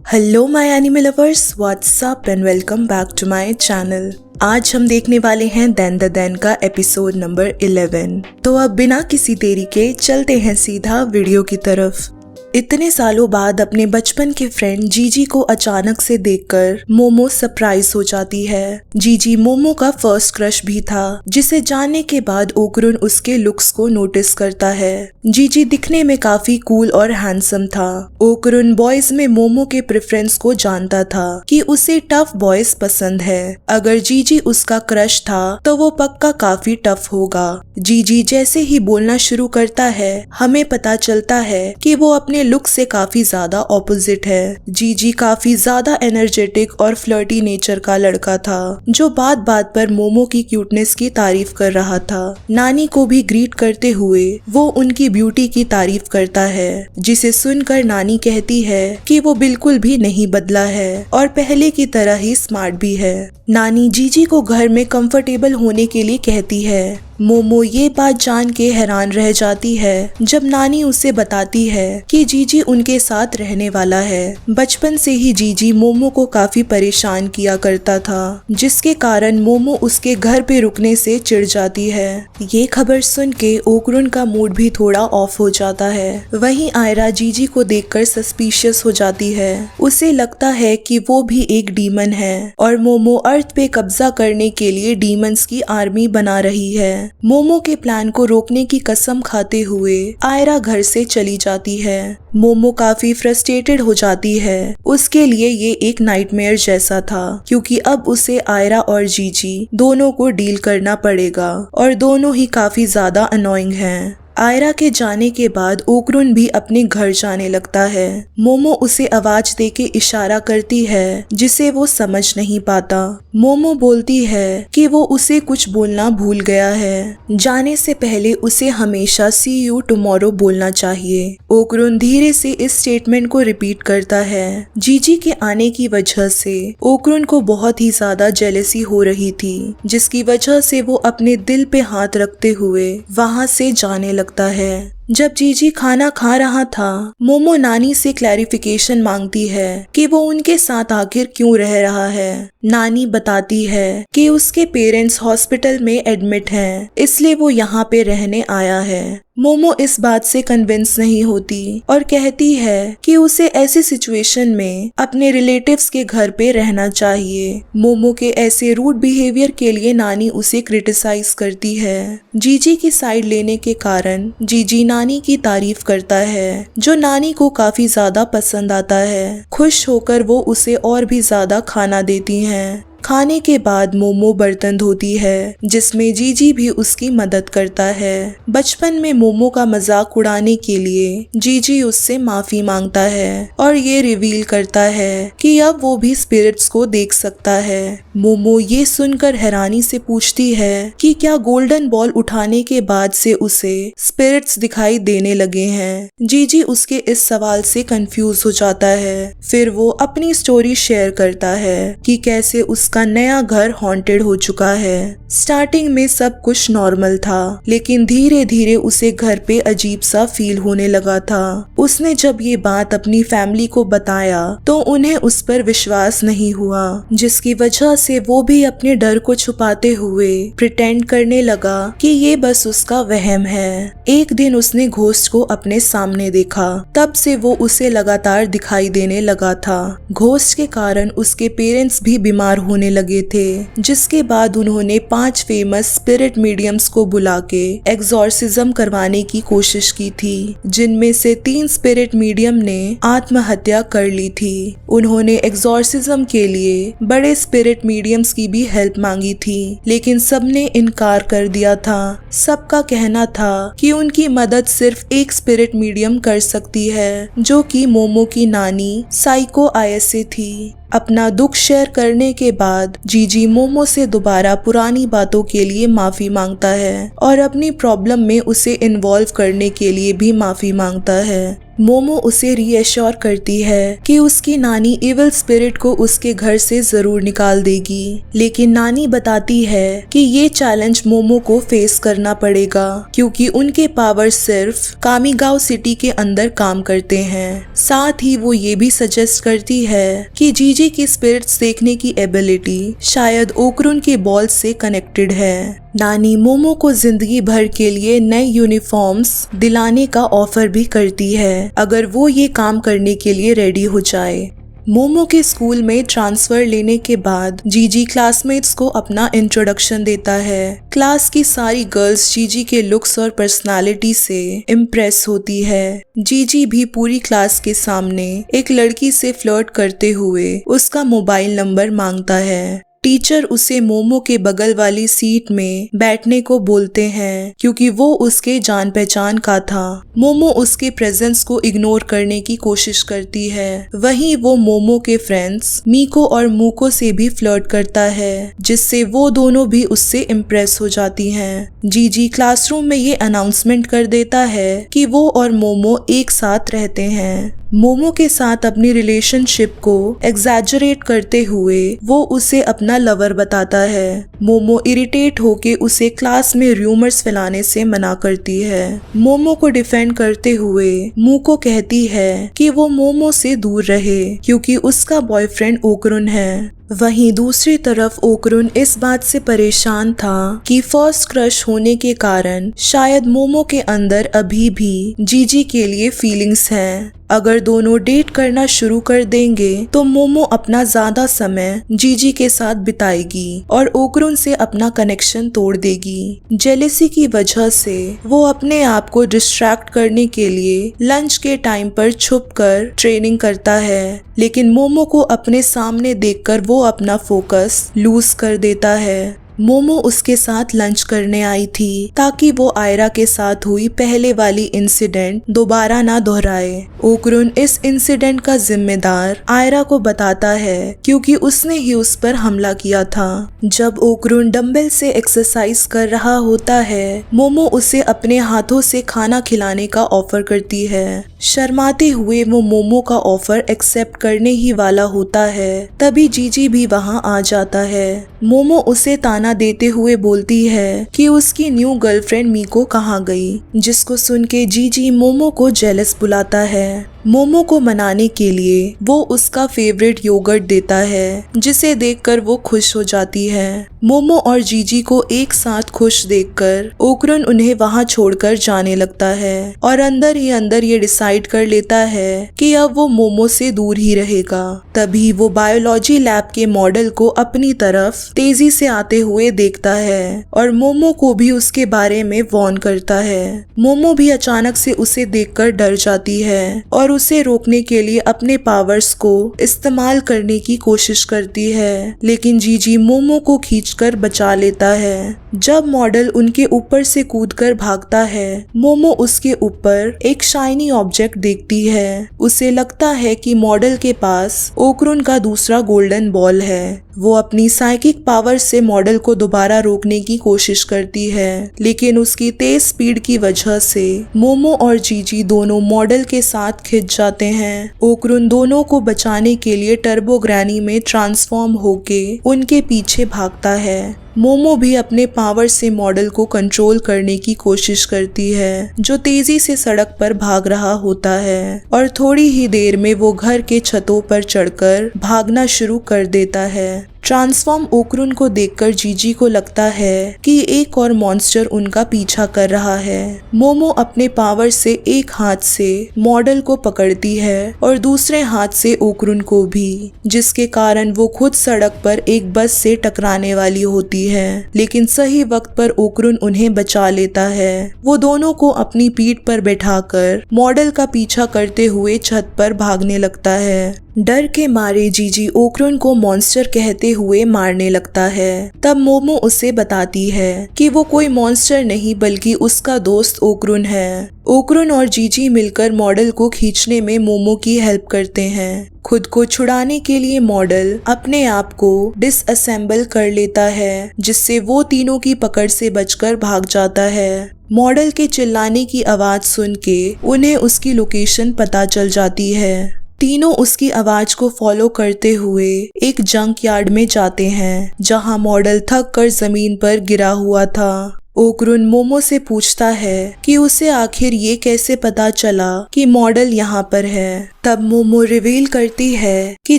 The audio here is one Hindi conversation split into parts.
Hello my anime lovers, what's up and welcome back to my channel. आज हम देखने वाले हैं देन द देन का एपिसोड नंबर 11। तो अब बिना किसी देरी के चलते हैं सीधा वीडियो की तरफ। इतने सालों बाद अपने बचपन के फ्रेंड जीजी को अचानक से देखकर मोमो सरप्राइज हो जाती है। जीजी मोमो का फर्स्ट क्रश भी था, जिसे जानने के बाद ओकरुन उसके लुक्स को नोटिस करता है। जीजी दिखने में काफी कूल और हैंडसम था। ओकरुन बॉयज में मोमो के प्रेफरेंस को जानता था कि उसे टफ बॉयज पसंद है। अगर जीजी उसका क्रश था तो वो पक्का काफी टफ होगा। जीजी जैसे ही बोलना शुरू करता है, हमें पता चलता है कि वो अपने लुक से काफी ज्यादा ऑपोजिट है। जीजी काफी ज्यादा एनर्जेटिक और फ्लर्टी नेचर का लड़का था, जो बात बात पर मोमो की क्यूटनेस की तारीफ कर रहा था। नानी को भी ग्रीट करते हुए वो उनकी ब्यूटी की तारीफ करता है, जिसे सुनकर नानी कहती है कि वो बिल्कुल भी नहीं बदला है और पहले की तरह ही स्मार्ट भी है। नानी जीजी को घर में कंफर्टेबल होने के लिए कहती है। मोमो ये बात जान के हैरान रह जाती है जब नानी उसे बताती है कि जीजी उनके साथ रहने वाला है। बचपन से ही जीजी मोमो को काफी परेशान किया करता था, जिसके कारण मोमो उसके घर पे रुकने से चिढ़ जाती है। ये खबर सुन के ओकरुन का मूड भी थोड़ा ऑफ हो जाता है। वहीं आयरा जीजी को देखकर सस्पिशियस हो जाती है। उसे लगता है कि वो भी एक डीमन है और मोमो अर्थ पे कब्जा करने के लिए डीमंस की आर्मी बना रही है। मोमो के प्लान को रोकने की कसम खाते हुए आयरा घर से चली जाती है। मोमो काफी फ्रस्ट्रेटेड हो जाती है। उसके लिए ये एक नाइटमेयर जैसा था, क्योंकि अब उसे आयरा और जीजी दोनों को डील करना पड़ेगा और दोनों ही काफी ज्यादा अनोइंग हैं। आयरा के जाने के बाद ओकरुन भी अपने घर जाने लगता है। मोमो उसे आवाज देके इशारा करती है, जिसे वो समझ नहीं पाता। मोमो बोलती है कि वो उसे कुछ बोलना भूल गया है। जाने से पहले उसे हमेशा सी यू टुमारो बोलना चाहिए। ओकरुन धीरे से इस स्टेटमेंट को रिपीट करता है। जीजी के आने की वजह से ओकरुन को बहुत ही ज्यादा जेलसी हो रही थी, जिसकी वजह से वो अपने दिल पे हाथ रखते हुए वहां से जाने लगता है। जब जीजी खाना खा रहा था, मोमो नानी से क्लैरिफिकेशन मांगती है कि वो उनके साथ आखिर क्यों रह रहा है। नानी बताती है कि उसके पेरेंट्स हॉस्पिटल में एडमिट हैं, इसलिए वो यहाँ पे रहने आया है। मोमो इस बात से कन्विंस नहीं होती और कहती है कि उसे ऐसी सिचुएशन में अपने रिलेटिव्स के घर पे रहना चाहिए। मोमो के ऐसे रूड बिहेवियर के लिए नानी उसे क्रिटिसाइज करती है। जीजी की साइड लेने के कारण जीजी नानी की तारीफ करता है, जो नानी को काफी ज्यादा पसंद आता है। खुश होकर वो उसे और भी ज्यादा खाना देती हैं। खाने के बाद मोमो बर्तन धोती है, जिसमें जीजी भी उसकी मदद करता है। बचपन में मोमो का मजाक उड़ाने के लिए जीजी उससे माफी मांगता है और ये रिवील करता है कि अब वो भी स्पिरिट्स को देख सकता है। मोमो ये सुनकर हैरानी से पूछती है कि क्या गोल्डन बॉल उठाने के बाद से उसे स्पिरिट्स दिखाई देने लगे हैं। जीजी उसके इस सवाल से कंफ्यूज हो जाता है। फिर वो अपनी स्टोरी शेयर करता है कि कैसे उसका नया घर हॉन्टेड हो चुका है। स्टार्टिंग में सब कुछ नॉर्मल था, लेकिन धीरे धीरे उसे घर पे अजीब सा फील होने लगा था। उसने जब ये बात अपनी फैमिली को बताया तो उन्हें उस पर विश्वास नहीं हुआ, जिसकी वजह से वो भी अपने डर को छुपाते हुए प्रिटेंड करने लगा कि ये बस उसका वहम है। एक दिन उसने घोस्ट को अपने सामने देखा, तब से वो उसे लगातार दिखाई देने लगा था। घोस्ट के कारण उसके पेरेंट्स भी बीमार होने लगे थे, जिसके बाद उन्होंने 5 फेमस स्पिरिट मीडियम्स को बुला के एग्जॉर्सिज्म करवाने की कोशिश की थी, जिनमें से 3 स्पिरिट मीडियम ने आत्महत्या कर ली थी। उन्होंने एग्जॉर्सिज्म के लिए बड़े स्पिरिट मीडियम्स की भी हेल्प मांगी थी, लेकिन सबने इनकार कर दिया था। सबका कहना था कि उनकी मदद सिर्फ एक स्पिरिट मीडियम कर सकती है, जो कि मोमो की नानी साइको आयसे थी। अपना दुख शेयर करने के बाद जीजी मोमो से दोबारा पुरानी बातों के लिए माफी मांगता है और अपनी प्रॉब्लम में उसे इन्वॉल्व करने के लिए भी माफी मांगता है। मोमो उसे रीएश्योर करती है कि उसकी नानी इविल स्पिरिट को उसके घर से जरूर निकाल देगी, लेकिन नानी बताती है कि ये चैलेंज मोमो को फेस करना पड़ेगा क्योंकि उनके पावर सिर्फ कामिगाओ सिटी के अंदर काम करते हैं। साथ ही वो ये भी सजेस्ट करती है कि जीजी की स्पिरिट्स देखने की एबिलिटी शायद ओकरुन के बॉल से कनेक्टेड है। नानी मोमो को जिंदगी भर के लिए नए यूनिफॉर्म्स दिलाने का ऑफर भी करती है अगर वो ये काम करने के लिए रेडी हो जाए। मोमो के स्कूल में ट्रांसफर लेने के बाद जीजी क्लासमेट्स को अपना इंट्रोडक्शन देता है। क्लास की सारी गर्ल्स जीजी के लुक्स और पर्सनालिटी से इम्प्रेस होती है। जीजी भी पूरी क्लास के सामने एक लड़की से फ्लर्ट करते हुए उसका मोबाइल नंबर मांगता है। टीचर उसे मोमो के बगल वाली सीट में बैठने को बोलते हैं क्योंकि वो उसके जान पहचान का था। मोमो उसके प्रेजेंस को इग्नोर करने की कोशिश करती है। वहीं वो मोमो के फ्रेंड्स मीको और मूको से भी फ्लर्ट करता है, जिससे वो दोनों भी उससे इम्प्रेस हो जाती हैं। जीजी क्लासरूम में ये अनाउंसमेंट कर देता है कि वो और मोमो एक साथ रहते हैं। मोमो के साथ अपनी रिलेशनशिप को एग्जैजरेट करते हुए वो उसे अपना लवर बताता है। मोमो इरिटेट होके उसे क्लास में रूमर्स फैलाने से मना करती है। मोमो को डिफेंड करते हुए मूको कहती है कि वो मोमो से दूर रहे क्योंकि उसका बॉयफ्रेंड ओकरुन है। वहीं दूसरी तरफ ओकरुन इस बात से परेशान था कि फर्स्ट क्रश होने के कारण शायद मोमो के अंदर अभी भी जीजी के लिए फीलिंग्स हैं। अगर दोनों डेट करना शुरू कर देंगे तो मोमो अपना ज्यादा समय जीजी के साथ बिताएगी और ओकरुन से अपना कनेक्शन तोड़ देगी। जेलेसी की वजह से वो अपने आप को डिस्ट्रैक्ट करने के लिए लंच के टाइम पर छुपकर ट्रेनिंग करता है, लेकिन मोमो को अपने सामने देखकर वो अपना फोकस लूज कर देता है। मोमो उसके साथ लंच करने आई थी ताकि वो आयरा के साथ हुई पहले वाली इंसिडेंट दोबारा ना दोहराए। ओकरुन इस इंसिडेंट का जिम्मेदार आयरा को बताता है क्योंकि उसने ही उस पर हमला किया था। जब ओकरुन डंबल से एक्सरसाइज कर रहा होता है, मोमो उसे अपने हाथों से खाना खिलाने का ऑफर करती है। शर्माते हुए वो मोमो का ऑफर एक्सेप्ट करने ही वाला होता है, तभी जीजी भी वहां आ जाता है। मोमो उसे ताना देते हुए बोलती है कि उसकी न्यू गर्लफ्रेंड मीको कहाँ गई, जिसको सुन के जीजी मोमो को जेलस बुलाता है। मोमो को मनाने के लिए वो उसका फेवरेट योगर्ट देता है, जिसे देखकर वो खुश हो जाती है। मोमो और जीजी को एक साथ खुश देखकर ओकरुन उन्हें वहां छोड़कर जाने लगता है और अंदर ही अंदर ये डिसाइड कर लेता है कि अब वो मोमो से दूर ही रहेगा। तभी वो बायोलॉजी लैब के मॉडल को अपनी तरफ तेजी से आते हुए देखता है और मोमो को भी उसके बारे में वार्न करता है। मोमो भी अचानक से उसे देखकर डर जाती है और उसे रोकने के लिए अपने पावर्स को इस्तेमाल करने की कोशिश करती है, लेकिन जीजी मोमो को खींचकर बचा लेता है। जब मॉडल उनके ऊपर से कूदकर भागता है, मोमो उसके ऊपर एक शाइनी ऑब्जेक्ट देखती है। उसे लगता है कि मॉडल के पास ओकरुन का दूसरा गोल्डन बॉल है। वो अपनी साइकिक पावर से मॉडल को दोबारा रोकने की कोशिश करती है, लेकिन उसकी तेज स्पीड की वजह से मोमो और जीजी दोनों मॉडल के साथ खिंच जाते हैं। ओकरुन दोनों को बचाने के लिए टर्बो ग्रैनी में ट्रांसफॉर्म होके उनके पीछे भागता है। मोमो भी अपने पावर से मॉडल को कंट्रोल करने की कोशिश करती है, जो तेजी से सड़क पर भाग रहा होता है, और थोड़ी ही देर में वो घर के छतों पर चढ़कर भागना शुरू कर देता है। ट्रांसफॉर्म ओकरुन को देखकर जीजी को लगता है कि एक और मॉन्स्टर उनका पीछा कर रहा है। मोमो अपने पावर से एक हाथ से मॉडल को पकड़ती है और दूसरे हाथ से ओकरुन को भी, जिसके कारण वो खुद सड़क पर एक बस से टकराने वाली होती है, लेकिन सही वक्त पर ओकरुन उन्हें बचा लेता है। वो दोनों को अपनी पीठ पर बैठाकर मॉडल का पीछा करते हुए छत पर भागने लगता है। डर के मारे जीजी ओकरुन को मॉन्स्टर कहते हुए मारने लगता है। तब मोमो उसे बताती है कि वो कोई मॉन्स्टर नहीं बल्कि उसका दोस्त ओक्रुन है। ओक्रुन और जीजी मिलकर मॉडल को खींचने में मोमो की हेल्प करते हैं। खुद को छुड़ाने के लिए मॉडल अपने आप को डिसअसेंबल कर लेता है, जिससे वो तीनों की पकड़ से बचकर भाग जाता है। मॉडल के चिल्लाने की आवाज सुन के उन्हें उसकी लोकेशन पता चल जाती है। तीनों उसकी आवाज को फॉलो करते हुए एक जंक यार्ड में जाते हैं, जहां मॉडल थक कर जमीन पर गिरा हुआ था। ओक्रुन मोमो से पूछता है कि उसे आखिर ये कैसे पता चला कि मॉडल यहाँ पर है। तब मोमो रिवील करती है कि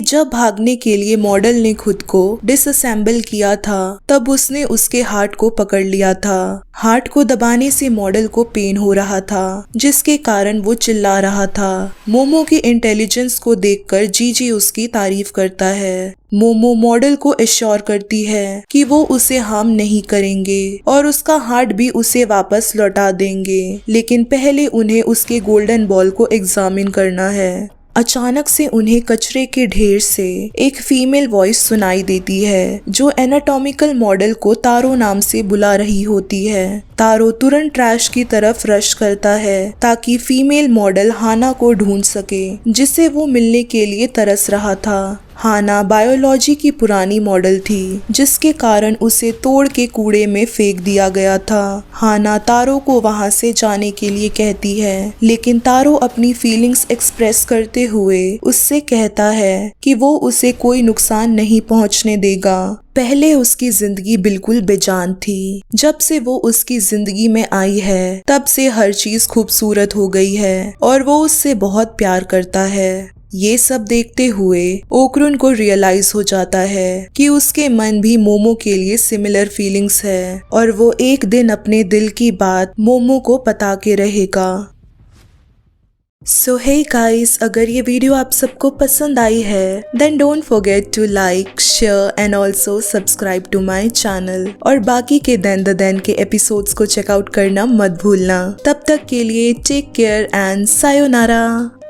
जब भागने के लिए मॉडल ने खुद को डिसअसेंबल किया था, तब उसने उसके हार्ट को पकड़ लिया था। हार्ट को दबाने से मॉडल को पेन हो रहा था, जिसके कारण वो चिल्ला रहा था। मोमो की इंटेलिजेंस को देखकर जीजी उसकी तारीफ करता है। मोमो मॉडल को एश्योर करती है कि वो उसे हार्म नहीं करेंगे और उसका हार्ट भी उसे वापस लौटा देंगे, लेकिन पहले उन्हें उसके गोल्डन बॉल को एग्जामिन करना है। अचानक से उन्हें कचरे के ढेर से एक फीमेल वॉइस सुनाई देती है, जो एनाटॉमिकल मॉडल को तारो नाम से बुला रही होती है। तारो तुरंत ट्रैश की तरफ रश करता है ताकि फीमेल मॉडल हाना को ढूंढ सके, जिसे वो मिलने के लिए तरस रहा था। हाना बायोलॉजी की पुरानी मॉडल थी, जिसके कारण उसे तोड़ के कूड़े में फेंक दिया गया था। हाना तारो को वहां से जाने के लिए कहती है, लेकिन तारो अपनी फीलिंग्स एक्सप्रेस करते हुए उससे कहता है कि वो उसे कोई नुकसान नहीं पहुंचने देगा। पहले उसकी जिंदगी बिल्कुल बेजान थी, जब से वो उसकी जिंदगी में आई है तब से हर चीज खूबसूरत हो गई है और वो उससे बहुत प्यार करता है। ये सब देखते हुए ओक्रुन को रियलाइज हो जाता है कि उसके मन भी मोमो के लिए सिमिलर फीलिंग्स है और वो एक दिन अपने दिल की बात मोमो को बता के रहेगा। सो हे गाइस, अगर ये वीडियो आप सबको पसंद आई है then don't forget to like, share and also subscribe to my channel. और बाकी के देन द देन के एपिसोड्स को चेकआउट करना मत भूलना। तब तक के लिए टेक केयर एंड सायोनारा।